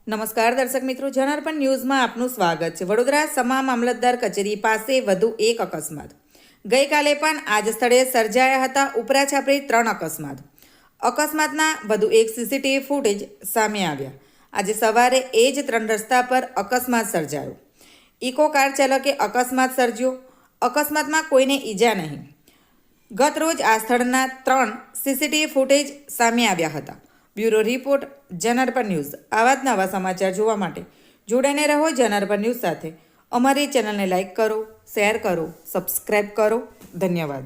નમસ્કાર દર્શક મિત્રો, જનાર્પણ ન્યૂઝમાં આપનું સ્વાગત છે। વડોદરા સમા મામલતદાર કચેરી પાસે વધુ એક અકસ્માત। ગઈકાલે પણ આ જ સ્થળે સર્જાયા હતા ઉપરા છાપરી 3 અકસ્માત। અકસ્માતના વધુ એક સીસીટીવી ફૂટેજ સામે આવ્યા। આજે સવારે એ જ 3 રસ્તા પર અકસ્માત સર્જાયો। ઇકો કાર ચાલકે અકસ્માત સર્જ્યો। અકસ્માતમાં કોઈને ઈજા નહીં। ગત રોજ આ સ્થળના 3 સીસીટીવી ફૂટેજ સામે આવ્યા હતા। Bureau report, જનાર્પણ news. આવા જ નવા સમાચાર જોવા માટે જોડાઈને રહો જનાર્પણ ન્યૂઝ સાથે। અમારી ચેનલને લાઇક કરો, શેર કરો, સબસ્ક્રાઈબ કરો। ધન્યવાદ।